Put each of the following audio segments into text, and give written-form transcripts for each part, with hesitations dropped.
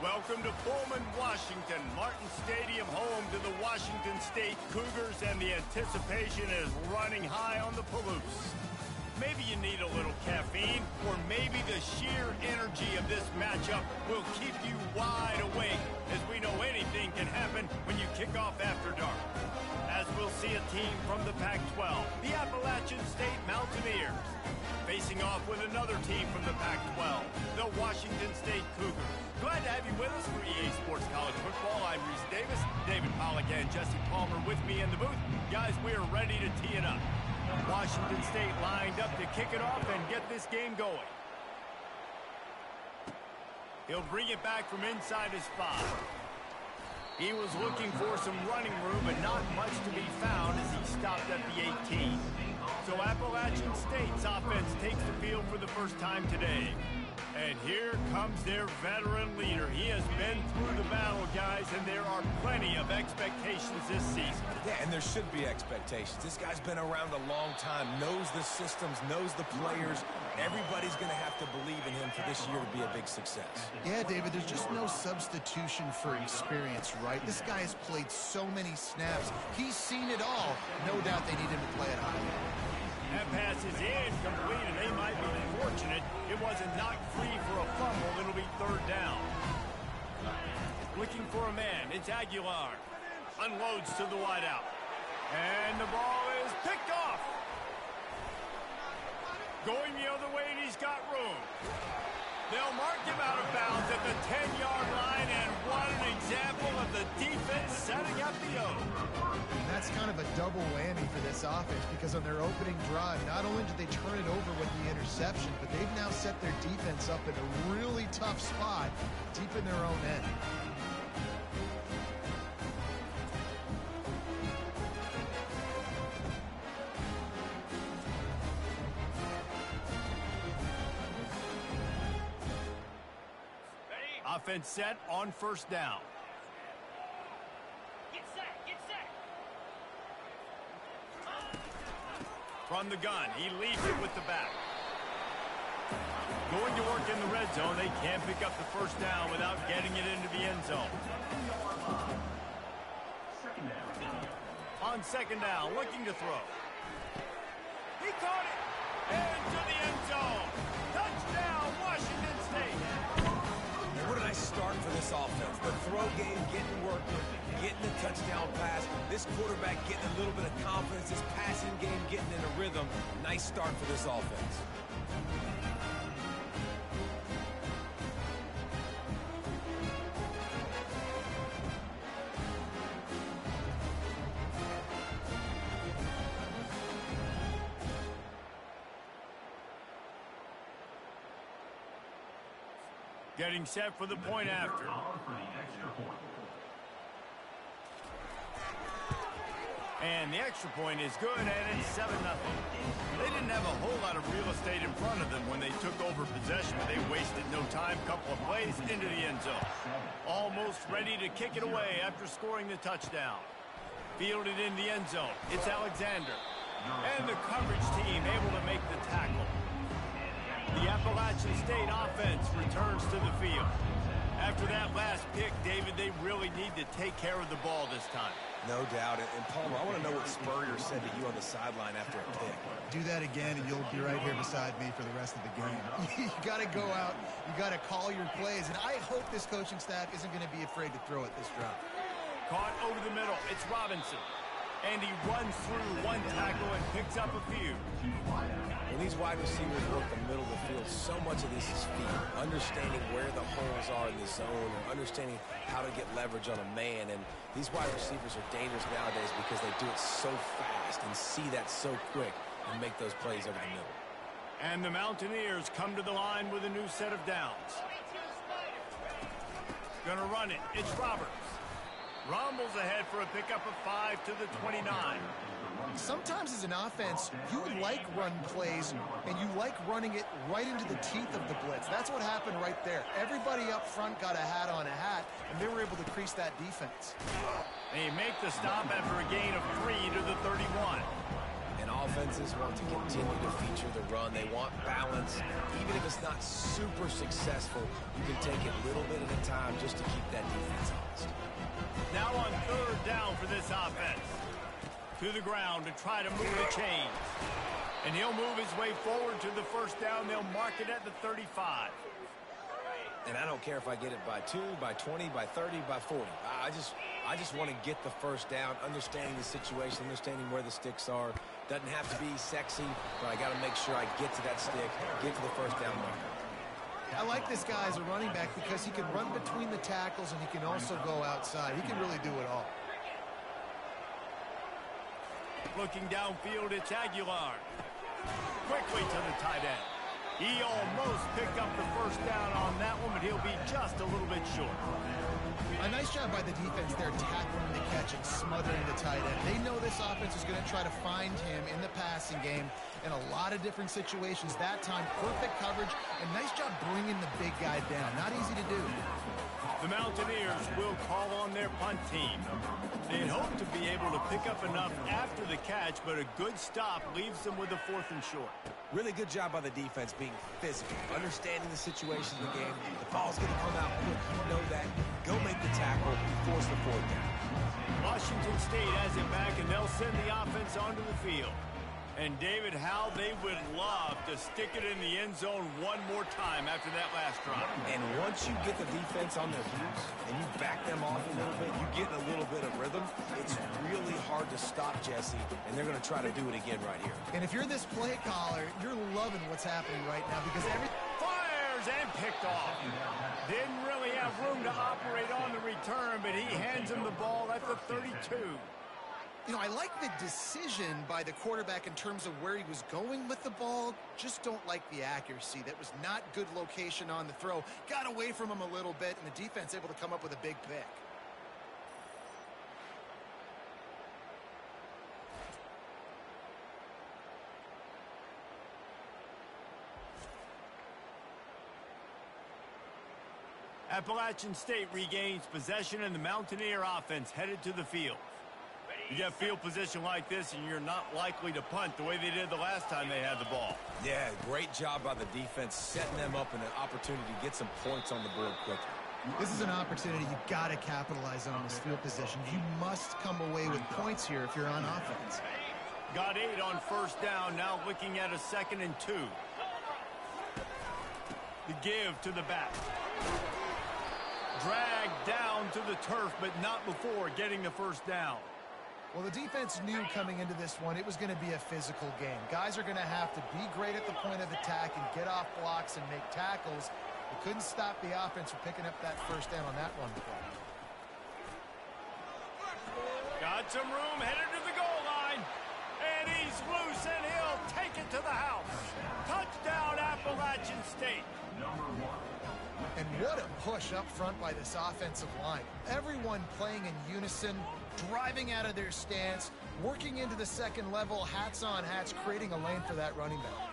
Welcome to Pullman, Washington. Martin Stadium, home to the Washington State Cougars, and the anticipation is running high on the Palouse. Maybe you need a little caffeine, or maybe the sheer energy of this matchup will keep you wide awake, as we know anything can happen when you kick off after dark. As we'll see a team from the Pac-12, the Appalachian State Mountaineers, facing off with another team from the Pac-12, the Washington State Cougars. Glad to have you with us for EA Sports College Football. I'm Reese Davis, David Pollack and Jesse Palmer with me in the booth. Guys, we are ready to tee it up. Washington State lined up to kick it off and get this game going. He'll bring it back from inside his 5. He was looking for some running room, but not much to be found as he stopped at the 18. So Appalachian State's offense takes the field for the first time today. And here comes their veteran leader. He has been through the battle, guys, and there are plenty of expectations this season. Yeah, and there should be expectations. This guy's been around a long time, knows the systems, knows the players. Everybody's going to have to believe in him for this year to be a big success. Yeah, David, there's just no substitution for experience, right? This guy has played so many snaps. He's seen it all. No doubt they need him to play it high. That pass is incomplete, and they might be fortunate it wasn't knocked free for a fumble. It'll be third down. Looking for a man. It's Aguilar. Unloads to the wideout. And the ball is picked off. Going the other way, and he's got room. They'll mark him out of bounds at the 10-yard line, and what an example of the defense setting up the O. And that's kind of a double whammy for this offense, because on their opening drive, not only did they turn it over with the interception, but they've now set their defense up in a really tough spot deep in their own end. Offense set on first down. Get set. From the gun, he leads it with the back. Going to work in the red zone. They can't pick up the first down without getting it into the end zone. On second down, looking to throw. He caught it! Into the end zone! Touchdown, Washington State! What a nice start for this offense. The throw game getting working, getting the touchdown pass. This quarterback getting a little bit of confidence. This passing game getting in a rhythm. Nice start for this offense. Getting set for the point after. And the extra point is good, and it's 7-0. They didn't have a whole lot of real estate in front of them when they took over possession, but they wasted no time. Couple of plays into the end zone. Almost ready to kick it away after scoring the touchdown. Fielded in the end zone. It's Alexander. And the coverage team able to make the tackle. The Appalachian State offense returns to the field. After that last pick, David, they really need to take care of the ball this time. No doubt. And Palmer, I want to know what Spurrier said to you on the sideline after a pick. Do that again, and you'll be right here beside me for the rest of the game. You got to go out. You got to call your plays. And I hope this coaching staff isn't going to be afraid to throw it this drive. Caught over the middle. It's Robinson. And he runs through one tackle and picks up a few. When these wide receivers work the middle of the field, so much of this is feet. Understanding where the holes are in the zone, or understanding how to get leverage on a man. And these wide receivers are dangerous nowadays because they do it so fast and see that so quick and make those plays over the middle. And the Mountaineers come to the line with a new set of downs. Gonna run it. It's Roberts. Rumbles ahead for a pickup of 5 to the 29. Sometimes as an offense, you like run plays, and you like running it right into the teeth of the blitz. That's what happened right there. Everybody up front got a hat on a hat, and they were able to crease that defense. They make the stop after a gain of 3 to the 31. And Offenses want to continue to feature the run. They want balance. Even if it's not super successful, you can take it a little bit at a time just to keep that defense honest. Now on third down for this offense. To the ground to try to move the chains. And he'll move his way forward to the first down. They'll mark it at the 35. And I don't care if I get it by 2, by 20, by 30, by 40. I just want to get the first down, understanding the situation, understanding where the sticks are. Doesn't have to be sexy, but I got to make sure I get to that stick, get to the first down marker. I like this guy as a running back because he can run between the tackles and he can also go outside. He can really do it all. Looking downfield, it's Aguilar. Quickly to the tight end. He almost picked up the first down on that one, but he'll be just a little bit short. A nice job by the defense there, tackling the catch and smothering the tight end. They know this offense is going to try to find him in the passing game in a lot of different situations. That time, perfect coverage, and nice job bringing the big guy down. Not easy to do. The Mountaineers will call on their punt team. They'd hope to be able to pick up enough after the catch, but a good stop leaves them with a 4th and short. Really good job by the defense being physical, understanding the situation in the game. The ball's going to come out quick. You know that. Go make the tackle, force the 4th down. Washington State has it back, and they'll send the offense onto the field. And, David, how they would love to stick it in the end zone one more time after that last drive. And once you get the defense on their heels and you back them off a little bit, you get a little bit of rhythm, it's really hard to stop Jesse, and they're going to try to do it again right here. And if you're this play caller, you're loving what's happening right now because fires and picked off. Didn't really have room to operate on the return, but he hands him the ball at the 32. You know, I like the decision by the quarterback in terms of where he was going with the ball. Just don't like the accuracy. That was not good location on the throw. Got away from him a little bit, and the defense able to come up with a big pick. Appalachian State regains possession, and the Mountaineer offense headed to the field. You get field position like this, and you're not likely to punt the way they did the last time they had the ball. Yeah, great job by the defense, setting them up in an opportunity to get some points on the board quickly. This is an opportunity you've got to capitalize on this field position. You must come away with points here if you're on offense. Got 8 on first down, now looking at a 2nd and 2. The give to the back. Dragged down to the turf, but not before getting the first down. Well, the defense knew coming into this one it was going to be a physical game. Guys are going to have to be great at the point of attack and get off blocks and make tackles. They couldn't stop the offense from picking up that first down on that run play. Got some room, headed to the goal line. And he's loose, and he'll take it to the house. Touchdown, Appalachian State. And what a push up front by this offensive line. Everyone playing in unison, driving out of their stance, working into the second level, hats on hats, creating a lane for that running back.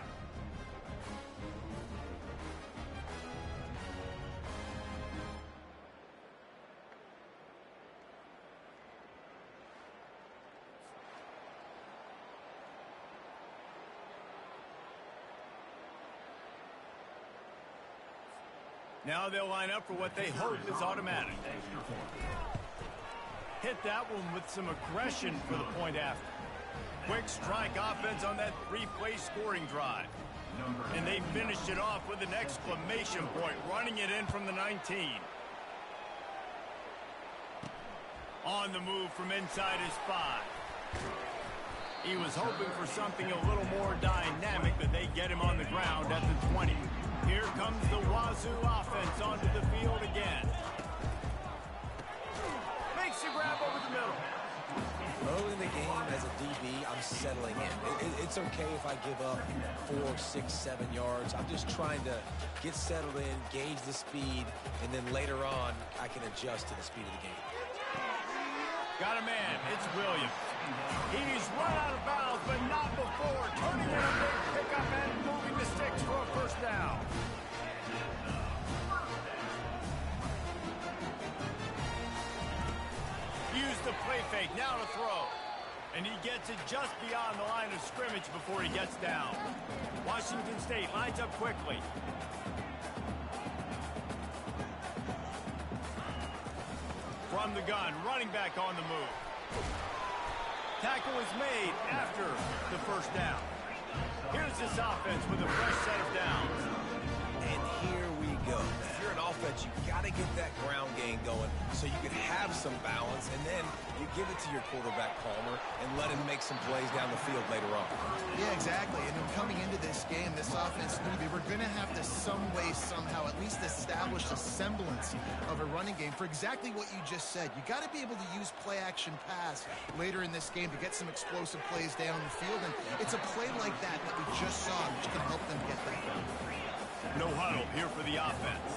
Now they'll line up for what they hope is automatic. Hit that one with some aggression for the point after. Quick strike offense on that 3-play scoring drive. And they finished it off with an exclamation point, running it in from the 19. On the move from inside his 5. He was hoping for something a little more dynamic, but they get him on the ground at the 20. Here comes the Wazoo offense onto the field again. Makes the grab over the middle. Early in the game as a DB, I'm settling in. It's okay if I give up 4, 6, 7 yards. I'm just trying to get settled in, gauge the speed, and then later on, I can adjust to the speed of the game. Got a man. It's Williams. He's run out of bounds, but not before turning in a big pickup and moving the sticks for a first down. Use the play fake. Now to throw. And he gets it just beyond the line of scrimmage before he gets down. Washington State lines up quickly. From the gun, running back on the move. Tackle is made after the first down. Here's this offense with a fresh set of downs. And here we go. If you're an offense, you got to get that ground game going so you can have some balance, and then you give it to your quarterback, Palmer, and let him make some plays down the field later on. Yeah, exactly. And then coming into this game, this offense knew they were going to have to some way, somehow, at least establish a semblance of a running game for exactly what you just said. You got to be able to use play-action pass later in this game to get some explosive plays down the field, and it's a play like that we just saw which can help them get that done. No huddle here for the offense.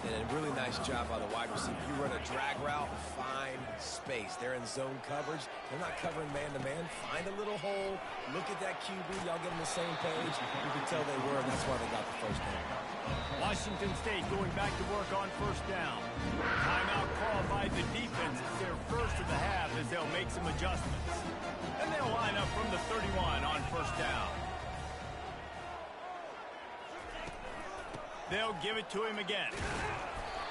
And a really nice job by the wide receiver. You run a drag route, find space. They're in zone coverage. They're not covering man-to-man. Find a little hole. Look at that QB. Y'all get on the same page. You can tell they were, and that's why they got the first down. Washington State going back to work on first down. Timeout called by the defense. It's their first of the half as they'll make some adjustments. And they'll line up from the 31 on first down. They'll give it to him again.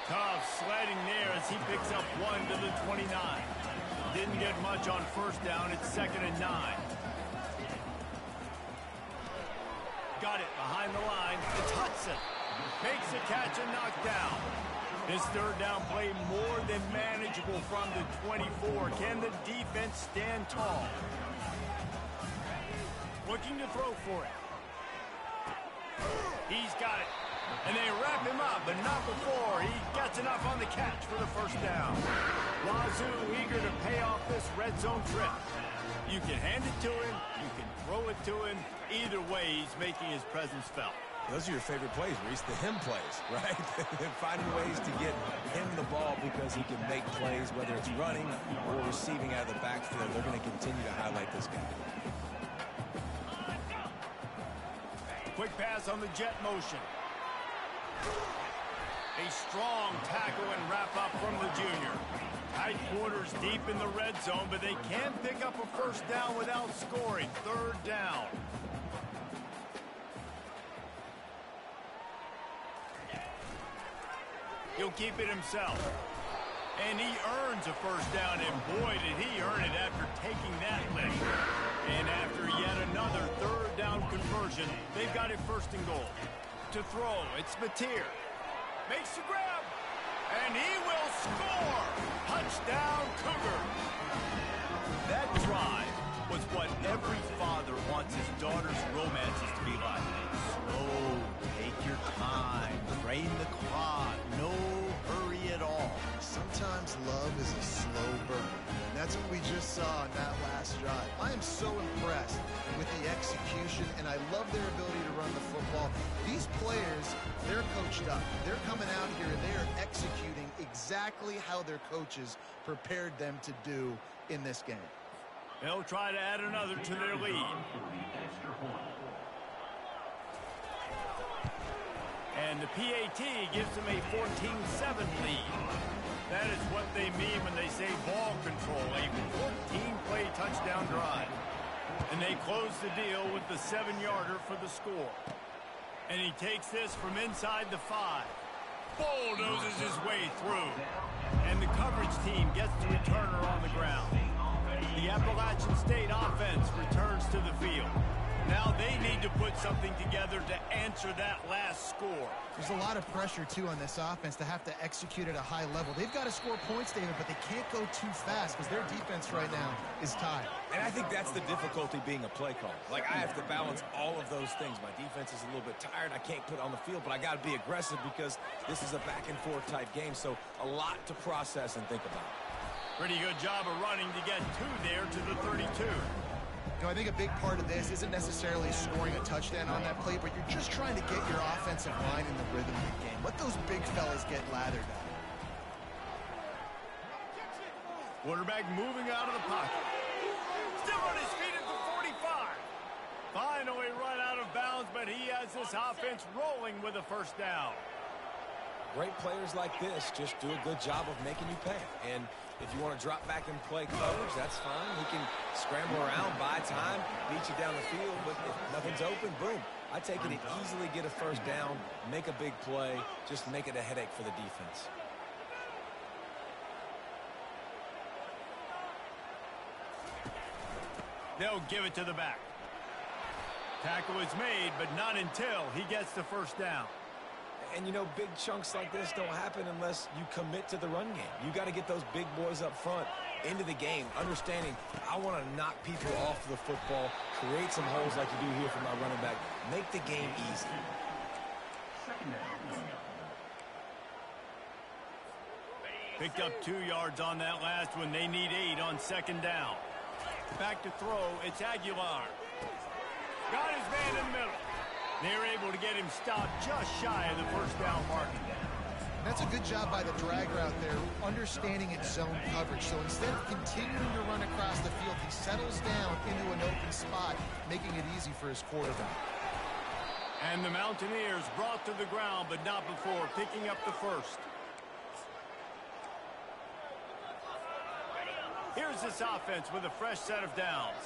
Tough sledding there as he picks up 1 to the 29. Didn't get much on first down. It's 2nd and 9. Got it behind the line. It's Hudson. Makes the catch and knocked down. This third down play more than manageable from the 24. Can the defense stand tall? Looking to throw for it. He's got it. And they wrap him up, but not before he gets enough on the catch for the first down. Wazoo eager to pay off this red zone trip. You can hand it to him, you can throw it to him. Either way, he's making his presence felt. Those are your favorite plays, Reese, the him plays, right? Finding ways to get him the ball because he can make plays, whether it's running or receiving out of the backfield. They're going to continue to highlight this guy. Quick pass on the jet motion. A strong tackle and wrap up from the junior. Tight quarters deep in the red zone, but they can pick up a first down without scoring. Third down. He'll keep it himself. And he earns a first down, and boy, did he earn it after taking that lick. And after yet another third down conversion, they've got it 1st and goal. To throw, it's Mateer. Makes the grab, and he will score! Touchdown, Cougar! That drive was what every father wants his daughter's romances to be like. Slow, take your time, drain the clock, no hurry at all. Sometimes love is a slow burn. And that's what we just saw in that last drive. I am so impressed with the execution, and I love their ability to run the football. These players, they're coached up. They're coming out here, and they are executing exactly how their coaches prepared them to do in this game. They'll try to add another to their lead. And the PAT gives them a 14-7 lead. That is what they mean when they say ball control, a 14-play touchdown drive. And they close the deal with the 7-yarder for the score. And he takes this from inside the 5. Bulldozes his way through. And the coverage team gets the returner on the ground. The Appalachian State offense returns to the field. Now they need to put something together to answer that last score. There's a lot of pressure, too, on this offense to have to execute at a high level. They've got to score points, David, but they can't go too fast because their defense right now is tied. And I think that's the difficulty being a play caller. Like, I have to balance all of those things. My defense is a little bit tired. I can't put it on the field, but I got to be aggressive because this is a back-and-forth type game, so a lot to process and think about. Pretty good job of running to get 2 there to the 32. You know, I think a big part of this isn't necessarily scoring a touchdown on that play, but you're just trying to get your offensive line in the rhythm of the game. Let those big fellas get lathered up. Quarterback moving out of the pocket. Still on his feet at the 45. Finally run out of bounds, but he has this offense rolling with a first down. Great players like this just do a good job of making you pay. And if you want to drop back and play coverage, that's fine. He can scramble around, buy time, beat you down the field. But if nothing's open, boom. I take it and easily get a first down, make a big play, just make it a headache for the defense. They'll give it to the back. Tackle is made, but not until he gets the first down. And, you know, big chunks like this don't happen unless you commit to the run game. You got to get those big boys up front into the game, understanding I want to knock people off the football, create some holes like you do here for my running back, make the game easy. Picked up 2 yards on that last one. They need 8 on second down. Back to throw. It's Aguilar. Got his man in the middle. They're able to get him stopped just shy of the first down mark. That's a good job by the drag route there, understanding its zone coverage. So instead of continuing to run across the field, he settles down into an open spot, making it easy for his quarterback. And the Mountaineers brought to the ground, but not before picking up the first. Here's this offense with a fresh set of downs.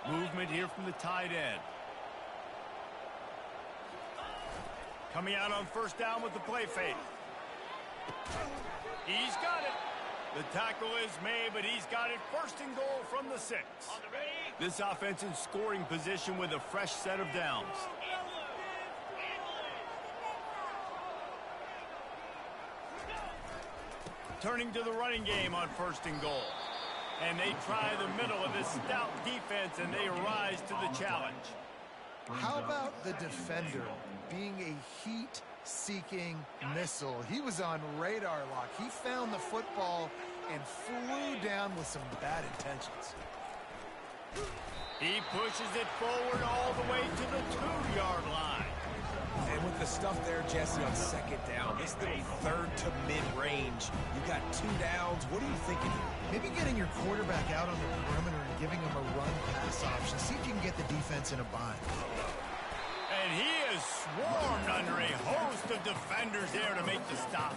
Movement here from the tight end. Coming out on first down with the play fake. He's got it. The tackle is made, but he's got it first and goal from the 6. This offense in scoring position with a fresh set of downs. Turning to the running game on first and goal. And they try the middle of this stout defense, and they rise to the challenge. How about the defender being a heat-seeking missile? He was on radar lock. He found the football and flew down with some bad intentions. He pushes it forward all the way to the 2-yard line. And with the stuff there, Jesse, on second down, this little third to mid-range, you got 2 downs. What are you thinking here? Maybe getting your quarterback out on the perimeter and giving him a run-pass option. See if you can get the defense in a bind. And he is swarmed under a host of defenders there to make the stop.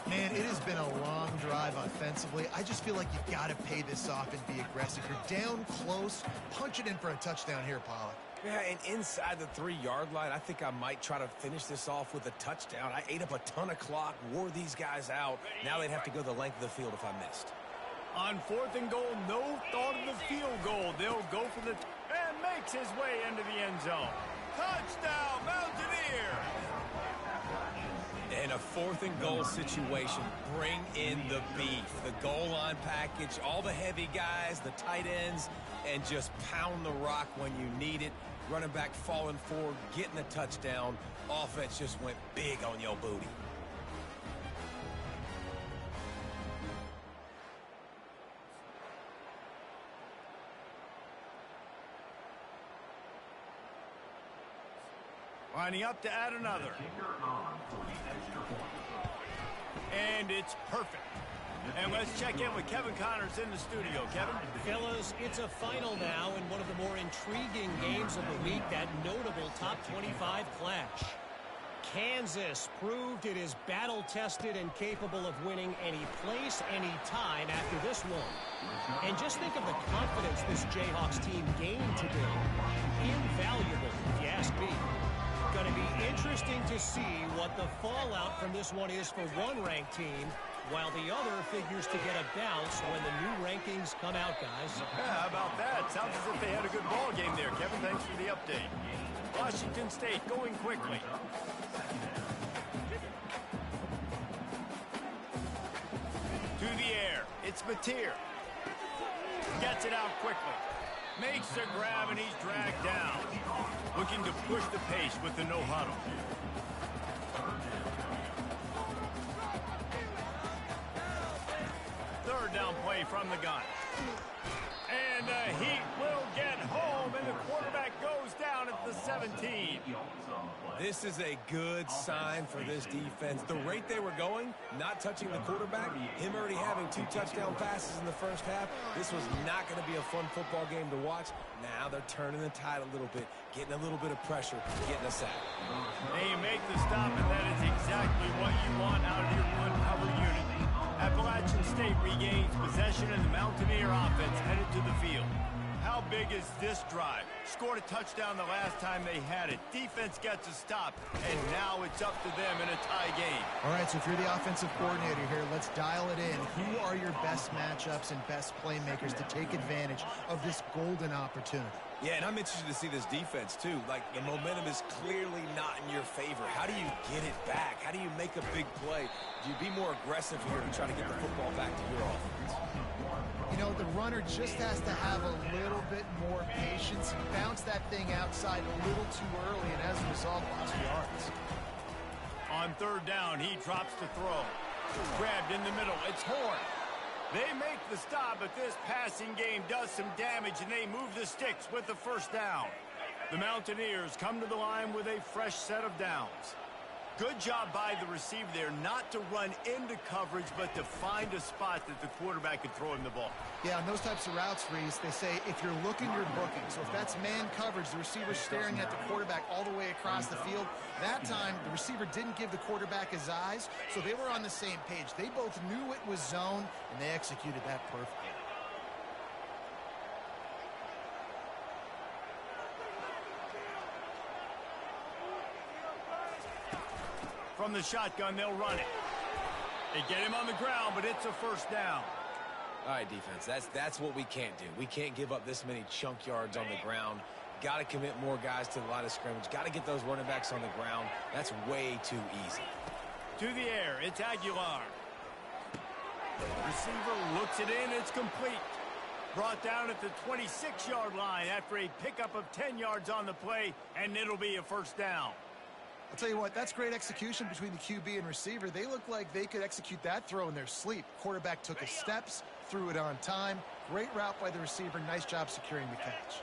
Man, it has been a long drive offensively. I just feel like you've got to pay this off and be aggressive. You're down close. Punch it in for a touchdown here, Pollack. Yeah, and inside the 3-yard line, I think I might try to finish this off with a touchdown. I ate up a ton of clock, wore these guys out. Now they'd have to go the length of the field if I missed. On fourth and goal, no thought of the field goal. They'll go for the and makes his way into the end zone. Touchdown, Mountaineers! In a fourth and goal situation, bring in the beef. The goal line package, all the heavy guys, the tight ends, and just pound the rock when you need it. Running back falling forward, getting the touchdown. Offense just went big on your booty. Lining up to add another. And it's perfect. And let's check in with Kevin Connors in the studio. Kevin? Fellas, it's a final now in one of the more intriguing games of the week, that notable top 25 clash. Kansas proved it is battle-tested and capable of winning any place, any time after this one. And just think of the confidence this Jayhawks team gained today. Invaluable, if you ask me. Going to be interesting to see what the fallout from this one is for one ranked team, while the other figures to get a bounce when the new rankings come out, guys. Yeah, how about that? Sounds as if they had a good ball game there, Kevin. Thanks for the update. Washington State going quickly. To the air. It's Mateer. Gets it out quickly. Makes the grab, and he's dragged down. Looking to push the pace with the no-huddle. Third down play from the gun. And the Heat will get home, and the quarterback goes down at the 17. This is a good sign for this defense. The rate they were going, not touching the quarterback, him already having 2 touchdown passes in the first half, this was not going to be a fun football game to watch. Now they're turning the tide a little bit, getting a little bit of pressure, getting a sack. And you make the stop, and that is exactly what you want out of your uncovered unit. Appalachian State regains possession, and the Mountaineer offense headed to the field. How big is this drive? Scored a touchdown the last time they had it. Defense gets a stop, and now it's up to them in a tie game. All right, so if you're the offensive coordinator here, let's dial it in. Who are your best matchups and best playmakers to take advantage of this golden opportunity? Yeah, and I'm interested to see this defense, too. Like, the momentum is clearly not in your favor. How do you get it back? How do you make a big play? Do you be more aggressive here to try to get the football back to your offense? You know, the runner just has to have a little bit more patience. He bounced that thing outside a little too early, and as a result, lost yards. On 3rd down, he drops to throw. Grabbed in the middle. It's Horn. They make the stop, but this passing game does some damage, and they move the sticks with the 1st down. The Mountaineers come to the line with a fresh set of downs. Good job by the receiver there not to run into coverage, but to find a spot that the quarterback could throw him the ball. Yeah, on those types of routes, Reese, they say if you're looking, you're booking. So if that's man coverage, the receiver's staring at the quarterback all the way across the field. That time, the receiver didn't give the quarterback his eyes, so they were on the same page. They both knew it was zone, and they executed that perfectly. From the shotgun, they'll run it. They get him on the ground, but it's a 1st down. All right, defense, that's what we can't do. We can't give up this many chunk yards on the ground. Got to commit more guys to the line of scrimmage. Got to get those running backs on the ground. That's way too easy. To the air, it's Aguilar. Receiver looks it in, it's complete. Brought down at the 26-yard line after a pickup of 10 yards on the play, and it'll be a 1st down. I'll tell you what, that's great execution between the QB and receiver. They look like they could execute that throw in their sleep. Quarterback took his steps, threw it on time. Great route by the receiver. Nice job securing the catch.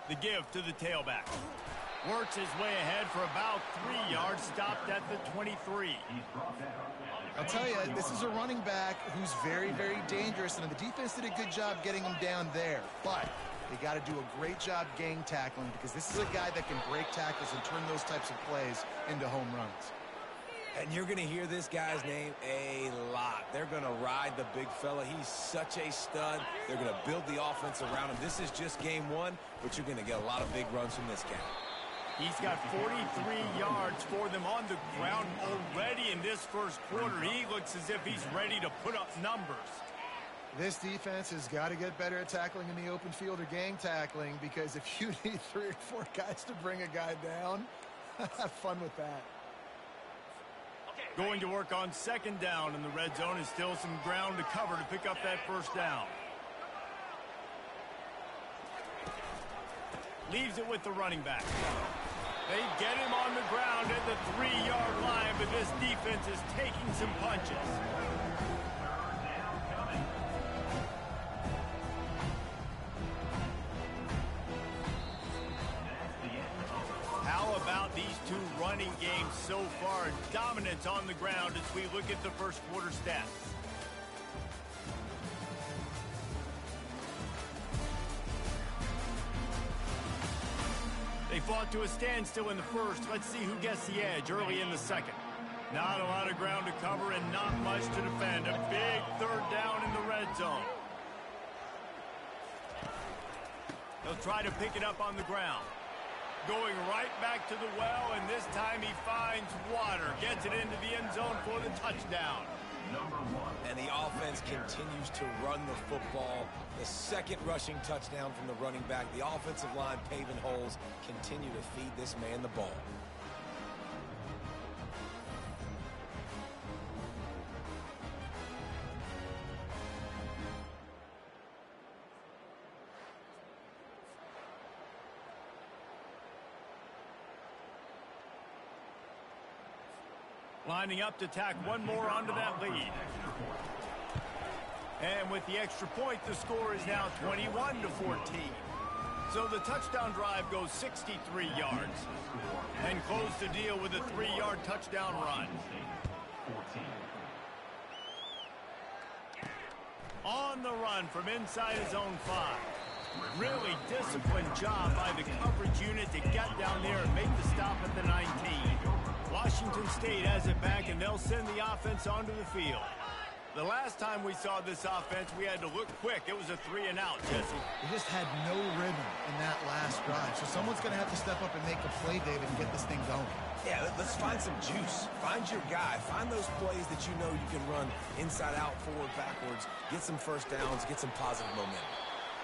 The give to the tailback. Works his way ahead for about 3 yards, stopped at the 23. I'll tell you, this is a running back who's very, very dangerous, and the defense did a good job getting him down there. But they got to do a great job gang tackling, because this is a guy that can break tackles and turn those types of plays into home runs. And you're going to hear this guy's name a lot. They're going to ride the big fella. He's such a stud. They're going to build the offense around him. This is just game 1, but you're going to get a lot of big runs from this guy. He's got 43 yards for them on the ground already in this 1st quarter. He looks as if he's ready to put up numbers. This defense has got to get better at tackling in the open field or gang tackling, because if you need 3 or 4 guys to bring a guy down, have fun with that. Going to work on 2nd down in the red zone, is still some ground to cover to pick up that 1st down. Leaves it with the running back. They get him on the ground at the 3-yard line, but this defense is taking some punches. How about these 2 running games so far? Dominance on the ground as we look at the 1st quarter stats. They fought to a standstill in the 1st. Let's see who gets the edge early in the 2nd. Not a lot of ground to cover and not much to defend. A big 3rd down in the red zone. They'll try to pick it up on the ground. Going right back to the well, and this time he finds water. Gets it into the end zone for the touchdown. And the offense continues to run the football. The 2nd rushing touchdown from the running back. The offensive line paving holes. Continue to feed this man the ball. Lining up to tack one more onto that lead. And with the extra point, the score is now 21-14. So the touchdown drive goes 63 yards. And close the deal with a 3-yard touchdown run. On the run from inside his own 5. Really disciplined job by the coverage unit to get down there and make the stop at the 19. Washington State has it back, and they'll send the offense onto the field. The last time we saw this offense, we had to look quick. It was a 3-and-out, Jesse. They just had no rhythm in that last drive. So someone's going to have to step up and make a play, David, and get this thing going. Yeah, let's find some juice. Find your guy. Find those plays that you know you can run inside out, forward, backwards. Get some first downs. Get some positive momentum.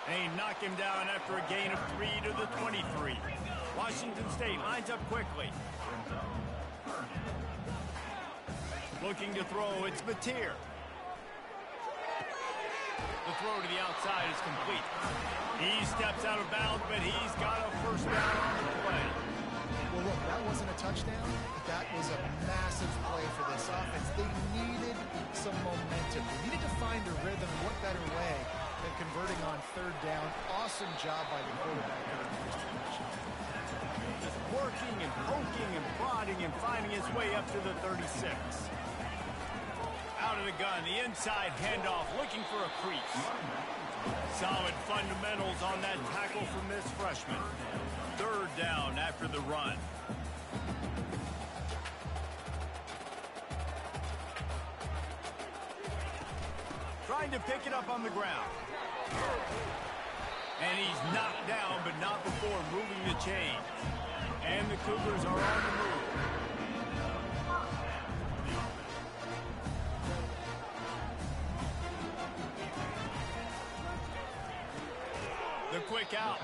They knock him down after a gain of 3 to the 23. Washington State lines up quickly. Looking to throw, it's Mateer. The throw to the outside is complete. He steps out of bounds, but he's got a first down on the play. Well, look, that wasn't a touchdown, but that was a massive play for this offense. They needed some momentum. They needed to find a rhythm. What better way than converting on 3rd down? Awesome job by the quarterback there in the first position. Just working and poking and prodding and finding his way up to the 36. Out of the gun, the inside handoff, looking for a crease. Solid fundamentals on that tackle from this freshman. 3rd down after the run. Trying to pick it up on the ground. And he's knocked down, but not before moving the chains. And the Cougars are on the move. The quick out.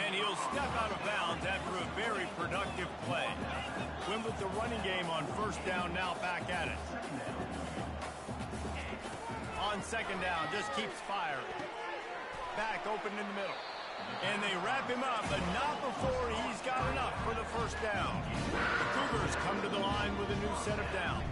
And he'll step out of bounds after a very productive play. Win with the running game on 1st down, now back at it. On 2nd down, just keeps firing. Back open in the middle. And they wrap him up, but not before he's got enough for the 1st down. The Cougars come to the line with a new set of downs.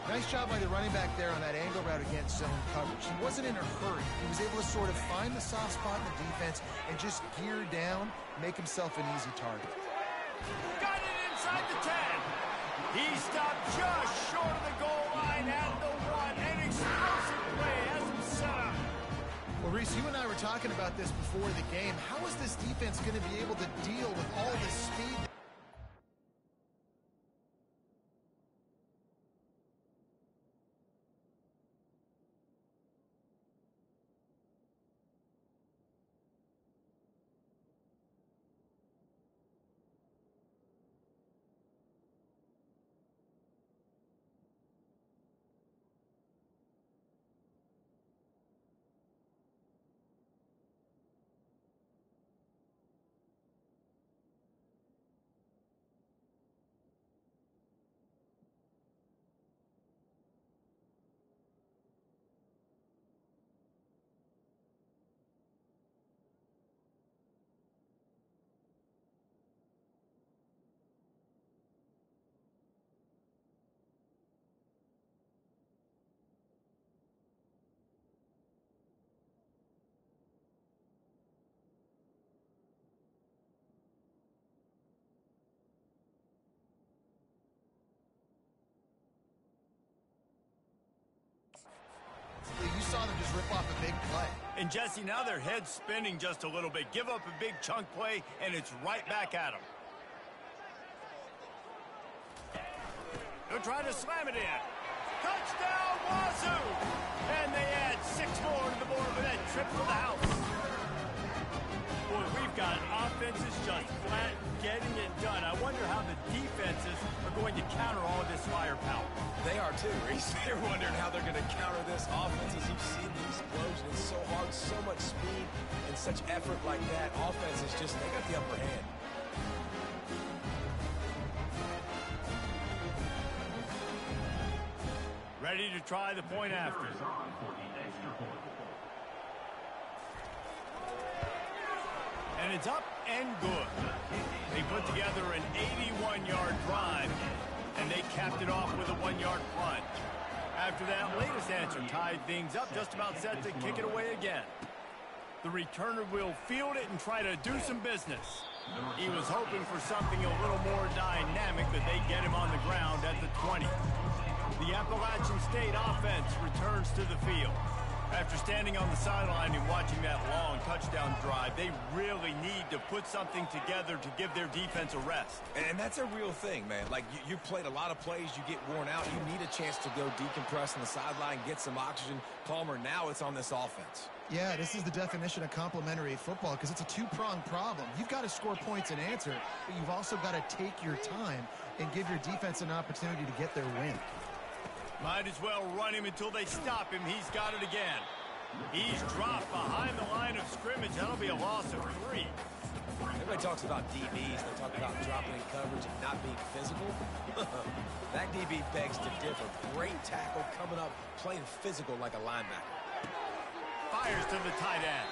Nice job by the running back there on that angle route against zone coverage. He wasn't in a hurry. He was able to sort of find the soft spot in the defense and just gear down, make himself an easy target. Got it inside the 10. He stopped just short of the goal line at the 1. An explosive play has him set up. Well, Reese, you and I were talking about this before the game. How is this defense going to be able to deal with all this speed? You saw them just rip off a big play. And Jesse, now their head's spinning just a little bit. Give up a big chunk play, and it's right back at them. They'll try to slam it in. Touchdown, Wazoo! And they add 6 more to the board with that trip to the house. Boy, we've got offenses just flat getting it done. I wonder how the defenses are going to counter all of this firepower. They are too, Reese. They're wondering how they're going to counter this offense. As you've seen the explosion, it's so hard, so much speed, and such effort like that. Offense is just, they got the upper hand. Ready to try the point after. And it's up and good. They put together an 81-yard drive, and they capped it off with a 1-yard plunge. After that latest answer tied things up, just about set to kick it away again. The returner will field it and try to do some business. He was hoping for something a little more dynamic, but they get him on the ground at the 20. The Appalachian State offense returns to the field. After standing on the sideline and watching that long touchdown drive, they really need to put something together to give their defense a rest. And that's a real thing, man. Like, you played a lot of plays, you get worn out, you need a chance to go decompress on the sideline, get some oxygen. Palmer, now it's on this offense. Yeah, this is the definition of complementary football because it's a two-pronged problem. You've got to score points and answer, but you've also got to take your time and give your defense an opportunity to get their win. Might as well run him until they stop him. He's got it again. He's dropped behind the line of scrimmage. That'll be a loss of 3. Everybody talks about DBs. They talk about dropping in coverage and not being physical. That DB begs to differ. Great tackle coming up, playing physical like a linebacker. Fires to the tight end.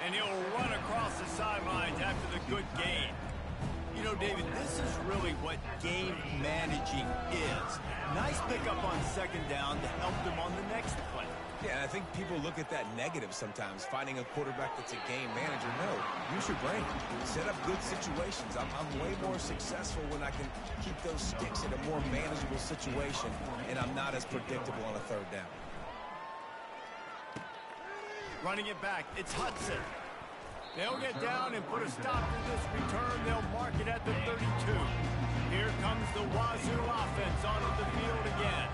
And he'll run across the sidelines after the good gain. You know, David, this is really what game managing is. Nice pickup on second down to help them on the next play. Yeah, and I think people look at that negative sometimes, finding a quarterback that's a game manager. No, use your brain. Set up good situations. I'm way more successful when I can keep those sticks in a more manageable situation, and I'm not as predictable on a third down. Running it back, it's Hudson. They'll get down and put a stop to this return. They'll mark it at the 32. Here comes the Wazoo offense onto the field again.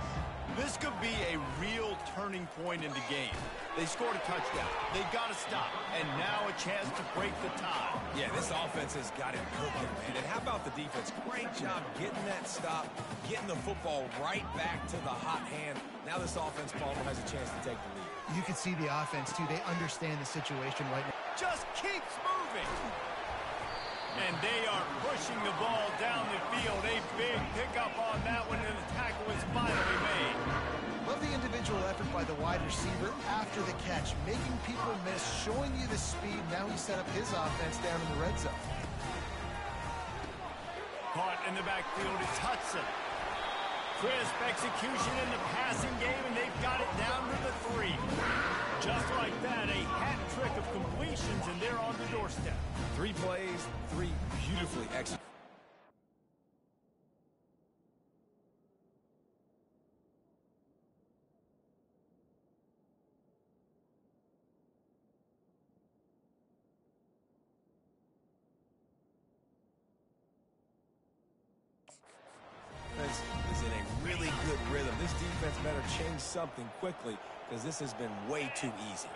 This could be a real turning point in the game. They scored a touchdown. They got to stop. And now a chance to break the tie. Yeah, this offense has got it cooking, man. And how about the defense? Great job getting that stop, getting the football right back to the hot hand. Now this offense, Palmer, has a chance to take the lead. You can see the offense, too. They understand the situation right now. Just keeps moving. And they are pushing the ball down the field. A big pickup on that one, and the tackle is finally made. Love the individual effort by the wide receiver after the catch, making people miss, showing you the speed. Now he set up his offense down in the red zone. Caught in the backfield is Hudson. Crisp execution in the passing game, and they've got it down to the 3. Just like that, a hat trick of completions, and they're on the doorstep. 3 plays, 3 beautifully executed. Is in a really good rhythm. This defense better change something quickly because this has been way too easy.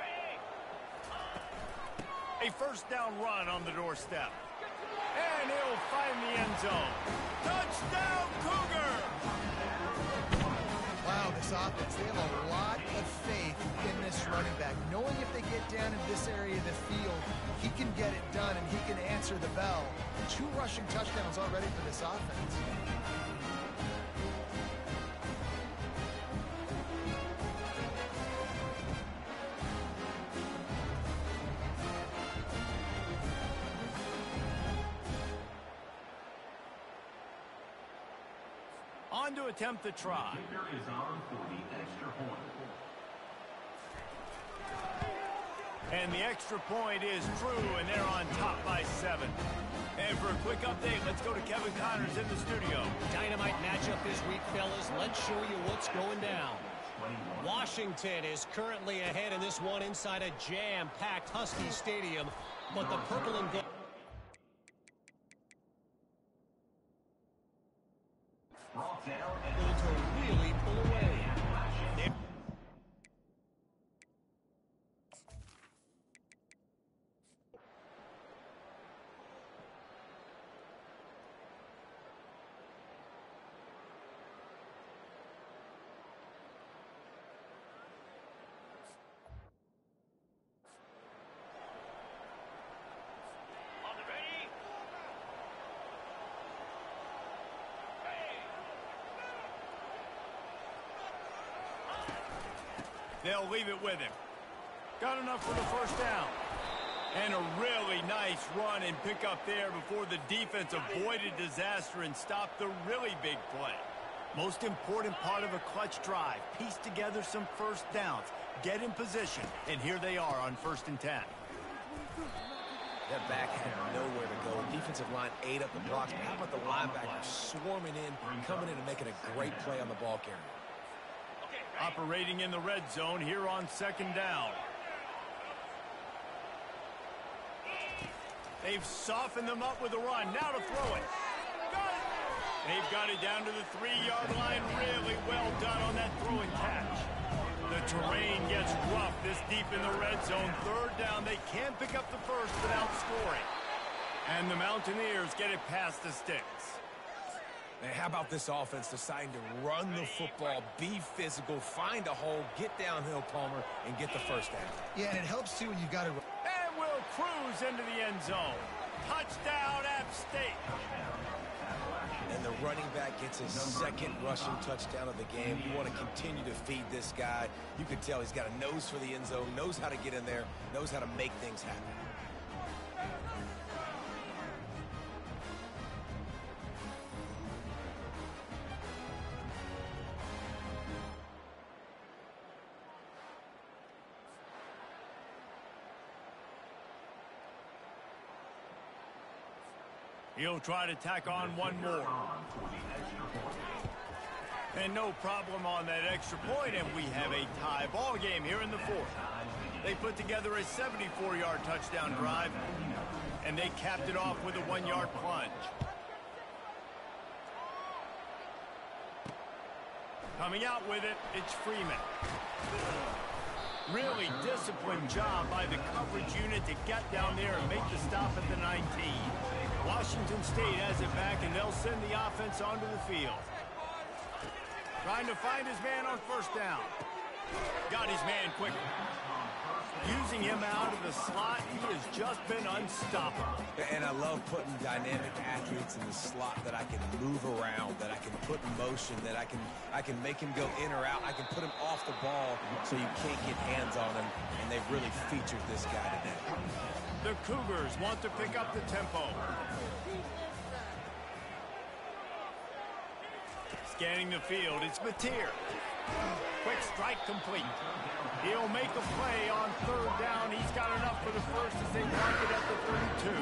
A first down run on the doorstep. And he'll find the end zone. Touchdown, Cougar! Wow, this offense, they have a lot of faith in this running back. Knowing if they get down in this area of the field, he can get it done and he can answer the bell. 2 rushing touchdowns already for this offense. On to attempt the try. And the extra point is true, and they're on top by 7. And for a quick update, let's go to Kevin Connors in the studio. Dynamite matchup this week, fellas. Let's show you what's going down. Washington is currently ahead in this one inside a jam-packed Husky Stadium, but the purple and gold... to really pull away. They'll leave it with him. Got enough for the first down. And a really nice run and pick up there before the defense avoided disaster and stopped the really big play. Most important part of a clutch drive. Piece together some first downs. Get in position. And here they are on 1st and 10. That back had nowhere to go. The defensive line ate up the blocks. But how about the linebackers swarming in, coming in and making a great play on the ball carrier? Operating in the red zone here on second down. They've softened them up with a run. Now to throw it. Got it. They've got it down to the 3-yard line. Really well done on that throw and catch. The terrain gets rough this deep in the red zone. Third down. They can't pick up the first without scoring. And the Mountaineers get it past the sticks. And how about this offense deciding to run the football, be physical, find a hole, get downhill, Palmer, and get the first down. Yeah, and it helps, too, when you got to... And will cruise into the end zone. Touchdown, App State. And the running back gets his second rushing touchdown of the game. You want to continue to feed this guy. You can tell he's got a nose for the end zone, knows how to get in there, knows how to make things happen. He'll try to tack on one more. And no problem on that extra point, and we have a tie ball game here in the fourth. They put together a 74-yard touchdown drive, and they capped it off with a 1-yard plunge. Coming out with it, it's Freeman. Really disciplined job by the coverage unit to get down there and make the stop at the 19. Washington State has it back, and they'll send the offense onto the field. Trying to find his man on first down. Got his man quickly. Using him out of the slot, he has just been unstoppable. And I love putting dynamic athletes in the slot that I can move around, that I can put in motion, that I can make him go in or out. I can put him off the ball so you can't get hands on him, and they've really featured this guy today. The Cougars want to pick up the tempo. Scanning the field, it's Mateer. Quick strike complete. He'll make a play on third down. He's got enough for the first as they mark it at the 32.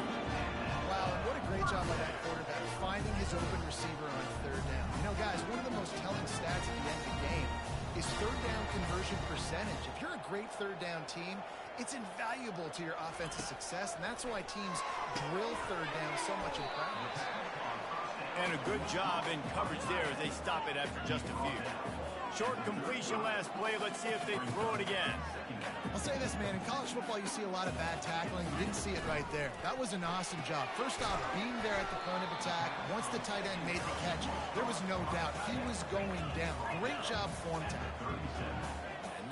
Wow, and what a great job by that quarterback, finding his open receiver on third down. You know, guys, one of the most telling stats at the end of the game is third down conversion percentage. If you're a great third down team, it's invaluable to your offensive success, and that's why teams drill third down so much in practice. And a good job in coverage there as they stop it after just a few. Short completion last play. Let's see if they throw it again. I'll say this, man. In college football, you see a lot of bad tackling. You didn't see it right there. That was an awesome job. First off, being there at the point of attack. Once the tight end made the catch, there was no doubt he was going down. Great job form tackle.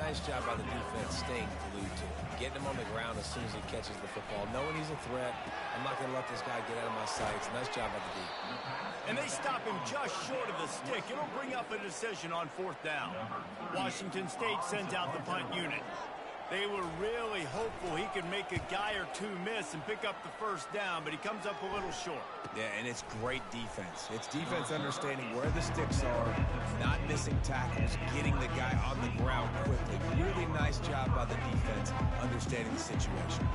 Nice job by the defense staying glued to him. Getting him on the ground as soon as he catches the football. Knowing he's a threat. I'm not going to let this guy get out of my sights. Nice job by the D. And they stop him just short of the stick. It'll bring up a decision on fourth down. Washington State sends out the punt unit. They were really hopeful he could make a guy or two miss and pick up the first down, but he comes up a little short. Yeah, and it's great defense. It's defense understanding where the sticks are, not missing tackles, getting the guy on the ground quickly. Really nice job by the defense understanding the situation.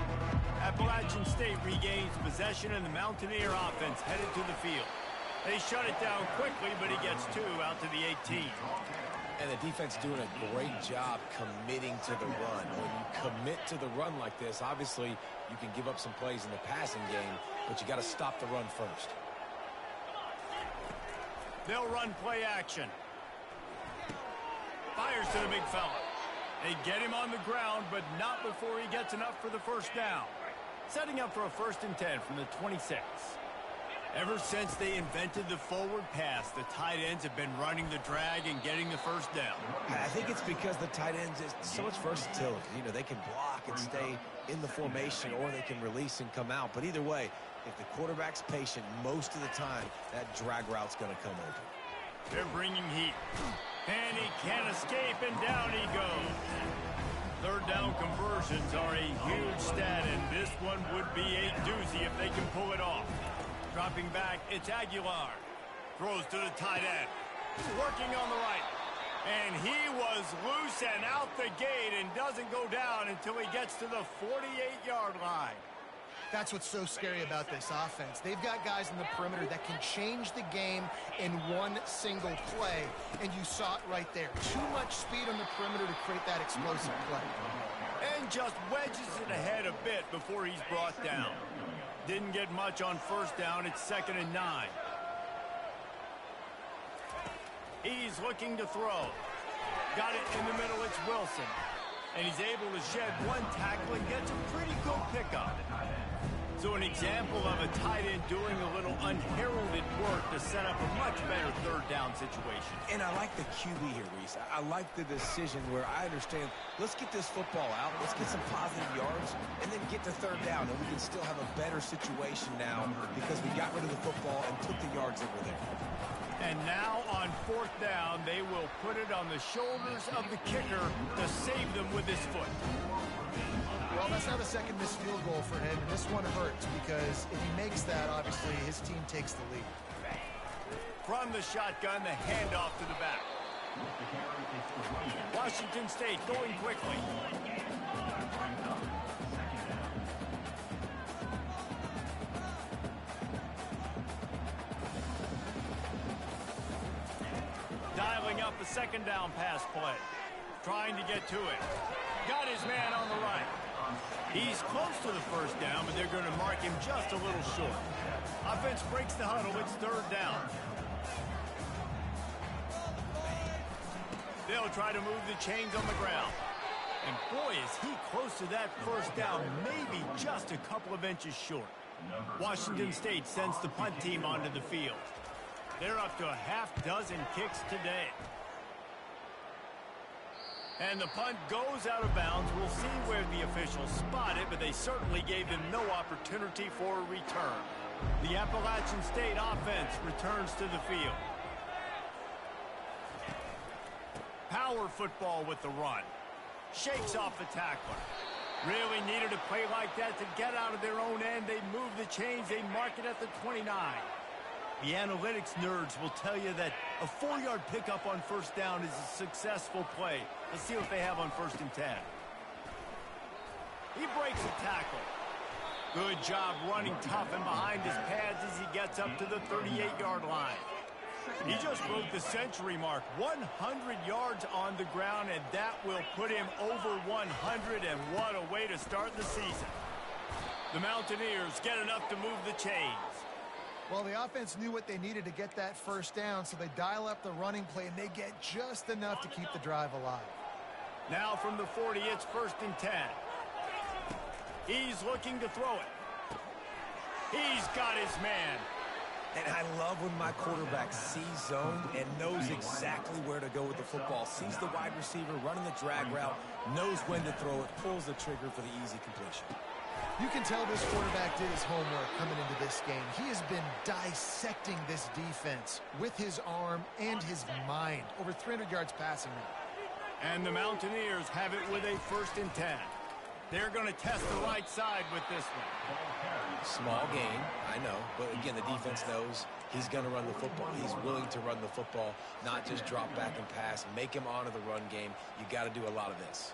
Appalachian State regains possession, and the Mountaineer offense headed to the field. They shut it down quickly, but he gets two out to the 18. And the defense doing a great job committing to the run. When you commit to the run like this, obviously you can give up some plays in the passing game, but you got to stop the run first. They'll run play action. Fires to the big fella. They get him on the ground, but not before he gets enough for the first down. Setting up for a 1st and 10 from the 26. Ever since they invented the forward pass, the tight ends have been running the drag and getting the first down. I think it's because the tight ends is so much versatility. You know, they can block and stay in the formation, or they can release and come out. But either way, if the quarterback's patient, most of the time, that drag route's going to come over. They're bringing heat. And he can't escape, and down he goes. Third down conversions are a huge stat, and this one would be a doozy if they can pull it off. Dropping back, it's Aguilar. Throws to the tight end. Working on the right. And he was loose and out the gate and doesn't go down until he gets to the 48-yard line. That's what's so scary about this offense. They've got guys in the perimeter that can change the game in one single play, and you saw it right there. Too much speed on the perimeter to create that explosive play. And just wedges it ahead a bit before he's brought down. Didn't get much on first down. It's 2nd and 9. He's looking to throw. Got it in the middle. It's Wilson. And he's able to shed one tackle and gets a pretty good pickup. So an example of a tight end doing a little unheralded work to set up a much better third down situation. And I like the QB here, Reese. I like the decision where I understand, let's get this football out, let's get some positive yards, and then get to third down, and we can still have a better situation now because we got rid of the football and took the yards that were there. And now on 4th down, they will put it on the shoulders of the kicker to save them with his foot. Well, that's now the second missed field goal for him, and this one hurts because if he makes that, obviously his team takes the lead. From the shotgun, the handoff to the back. Washington State going quickly. Dialing up a 2nd down pass play. Trying to get to it. Got his man on the right. He's close to the first down, but they're going to mark him just a little short. Offense breaks the huddle. It's 3rd down. They'll try to move the chains on the ground. And boy, is he close to that first down, maybe just a couple of inches short. Washington State sends the punt team onto the field. They're up to a half-dozen kicks today. And the punt goes out of bounds. We'll see where the officials spot it, but they certainly gave them no opportunity for a return. The Appalachian State offense returns to the field. Power football with the run. Shakes off the tackler. Really needed a play like that to get out of their own end. They move the chains. They mark it at the 29. The analytics nerds will tell you that a 4-yard pickup on first down is a successful play. Let's see what they have on 1st and 10. He breaks a tackle. Good job running tough and behind his pads as he gets up to the 38-yard line. He just broke the century mark. 100 yards on the ground, and that will put him over 100, and what a way to start the season. The Mountaineers get enough to move the chains. Well, the offense knew what they needed to get that first down, so they dial up the running play, and they get just enough to keep the drive alive. Now from the 40, it's 1st and 10. He's looking to throw it. He's got his man. And I love when my quarterback sees zone and knows exactly where to go with the football. Sees the wide receiver running the drag route, knows when to throw it, pulls the trigger for the easy completion. You can tell this quarterback did his homework coming into this game. He has been dissecting this defense with his arm and his mind. Over 300 yards passing now. And the Mountaineers have it with a 1st and 10. They're going to test the right side with this one. Small game, I know. But again, the defense knows he's going to run the football. He's willing to run the football, not just drop back and pass. Make him honor the run game. You got to do a lot of this.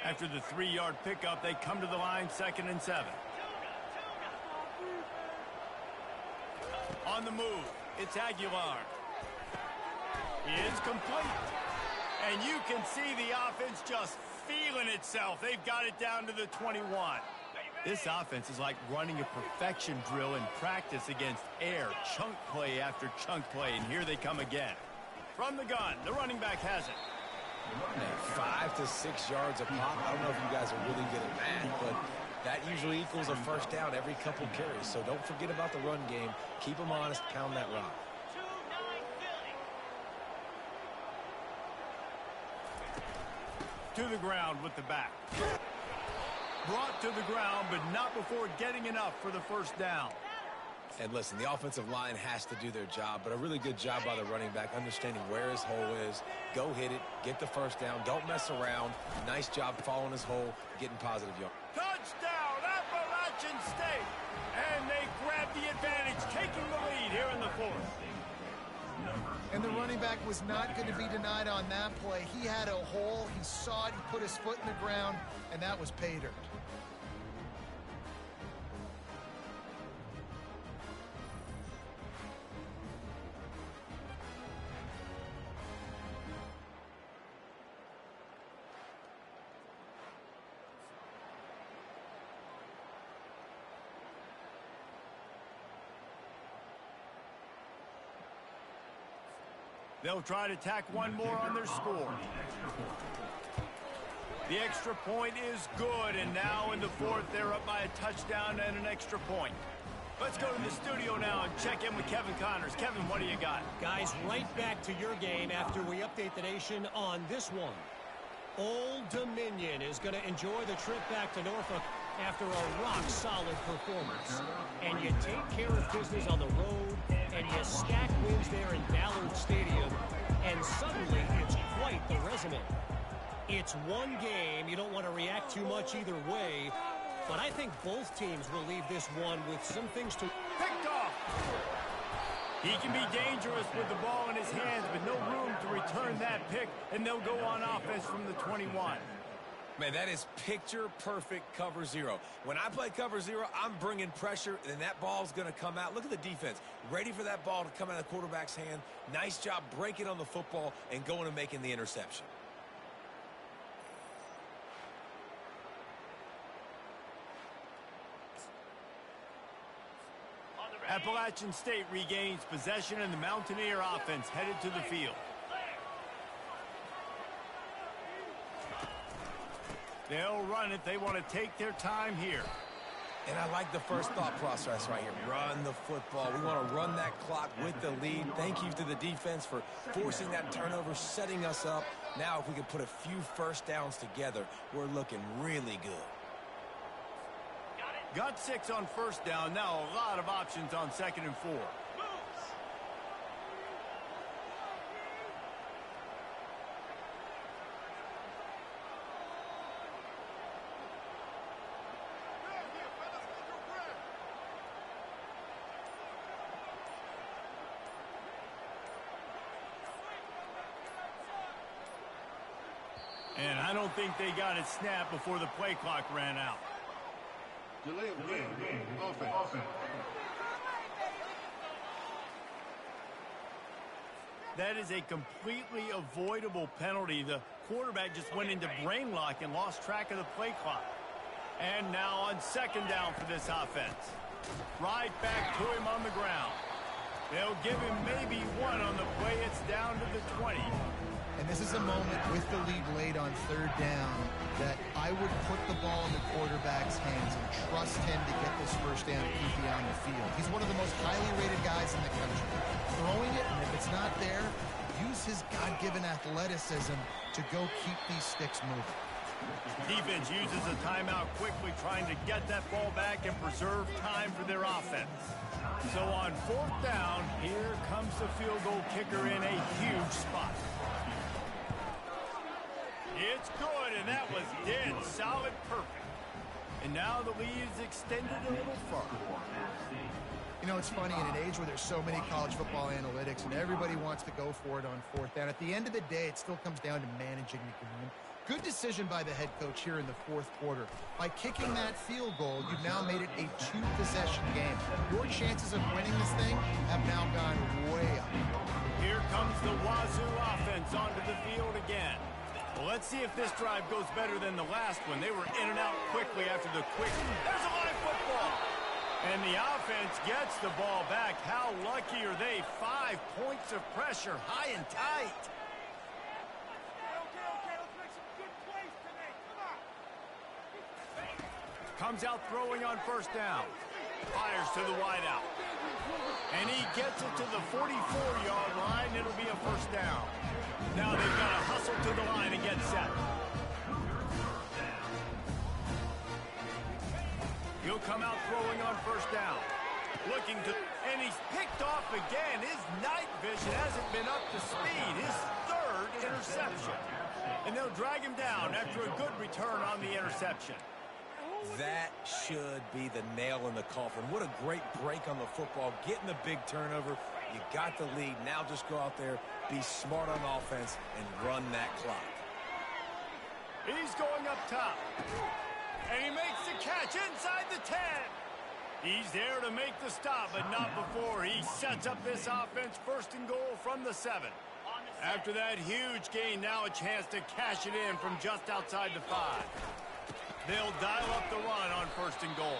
After the 3-yard pickup, they come to the line, 2nd and 7. On the move, it's Aguilar. He is complete. And you can see the offense just feeling itself. They've got it down to the 21. This offense is like running a perfection drill in practice against air. Chunk play after chunk play, and here they come again. From the gun, the running back has it. 5 to 6 yards a pop. I don't know if you guys are really good at math, but that usually equals a first down every couple carries. So don't forget about the run game. Keep them honest. Pound that rock. To the ground with the back. Brought to the ground, but not before getting enough for the first down. And listen, the offensive line has to do their job, but a really good job by the running back, understanding where his hole is. Go hit it, get the first down, don't mess around. Nice job following his hole, getting positive yards. Touchdown, Appalachian State! And they grab the advantage, taking the lead here in the 4th. And the running back was not going to be denied on that play. He had a hole. He saw it. He put his foot in the ground, and that was pay dirt. They'll try to tack one more on their score. The extra point is good, and now in the fourth, they're up by a touchdown and an extra point. Let's go to the studio now and check in with Kevin Connors. Kevin, what do you got? Guys, right back to your game after we update the nation on this one. Old Dominion is going to enjoy the trip back to Norfolk after a rock-solid performance. And you take care of business on the road, and you stack wins there in Ballard Stadium, and suddenly it's quite the resume. It's one game. You don't want to react too much either way, but I think both teams will leave this one with some things to... Picked off! He can be dangerous with the ball in his hands, but no room to return that pick, and they'll go on offense from the 21. Man, that is picture-perfect cover zero. When I play cover zero, I'm bringing pressure, and that ball's going to come out. Look at the defense. Ready for that ball to come out of the quarterback's hand. Nice job breaking on the football and going and making the interception. Appalachian State regains possession, and the Mountaineer offense headed to the field. They'll run it. They want to take their time here. And I like the first thought process right here. Run the football. We want to run that clock with the lead. Thank you to the defense for forcing that turnover, setting us up. Now, if we can put a few first downs together, we're looking really good. Got 6 on first down. Now a lot of options on 2nd and 4. And I don't think they got it snapped before the play clock ran out. Offense. That is a completely avoidable penalty. The quarterback just went into brain lock and lost track of the play clock. And now on 2nd down for this offense. Right back to him on the ground. They'll give him maybe 1 on the play. It's down to the 20. And this is a moment with the lead late on 3rd down that I would put the ball in the quarterback's hands and trust him to get this first down and keep you on the field. He's one of the most highly rated guys in the country. Throwing it, and if it's not there, use his God-given athleticism to go keep these sticks moving. Defense uses a timeout quickly, trying to get that ball back and preserve time for their offense. So on 4th down, here comes the field goal kicker in a huge spot. It's good, and that was dead solid perfect. And now the lead is extended a little further. You know, it's funny, in an age where there's so many college football analytics and everybody wants to go for it on 4th down, at the end of the day, it still comes down to managing the game. Good decision by the head coach here in the 4th quarter. By kicking that field goal, you've now made it a 2-possession game. Your chances of winning this thing have now gone way up. Here comes the Wazoo offense onto the field again. Well, let's see if this drive goes better than the last one. They were in and out quickly after the quick. There's a live football. And the offense gets the ball back. How lucky are they? 5 points of pressure, high and tight. Okay, let's make some good plays today. Come on. Comes out throwing on 1st down. Fires to the wideout. And he gets it to the 44-yard line. It'll be a 1st down. Now they've got to hustle to the line and get set. He'll come out throwing on 1st down. Looking to, and he's picked off again. His night vision hasn't been up to speed. His 3rd interception. And they'll drag him down after a good return on the interception. That should be the nail in the coffin. What a great break on the football, getting the big turnover, You got the lead. Now just go out there, be smart on offense, and run that clock. He's going up top. And he makes the catch inside the 10. He's there to make the stop, but not before he sets up this offense first and goal from the 7. After that huge gain, now a chance to cash it in from just outside the 5. They'll dial up the run on first and goal.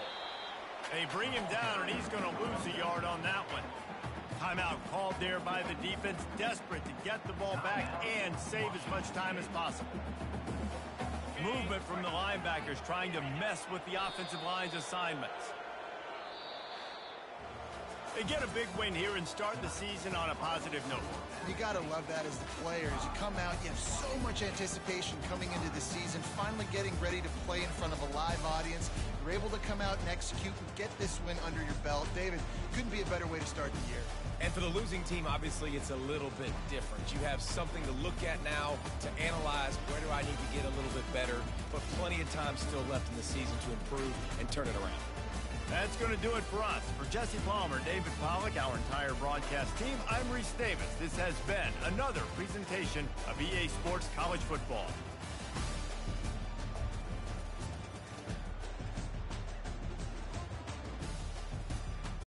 They bring him down, and he's going to lose a yard on that one. Timeout called there by the defense, desperate to get the ball back and save as much time as possible. Movement from the linebackers trying to mess with the offensive line's assignments. They get a big win here and start the season on a positive note. You got to love that as the players. You come out, you have so much anticipation coming into the season, finally getting ready to play in front of a live audience. You're able to come out and execute and get this win under your belt. David, couldn't be a better way to start the year. And for the losing team, obviously, it's a little bit different. You have something to look at now to analyze where do I need to get a little bit better, but plenty of time still left in the season to improve and turn it around. That's going to do it for us. For Jesse Palmer, David Pollack, our entire broadcast team, I'm Reese Davis. This has been another presentation of EA Sports College Football.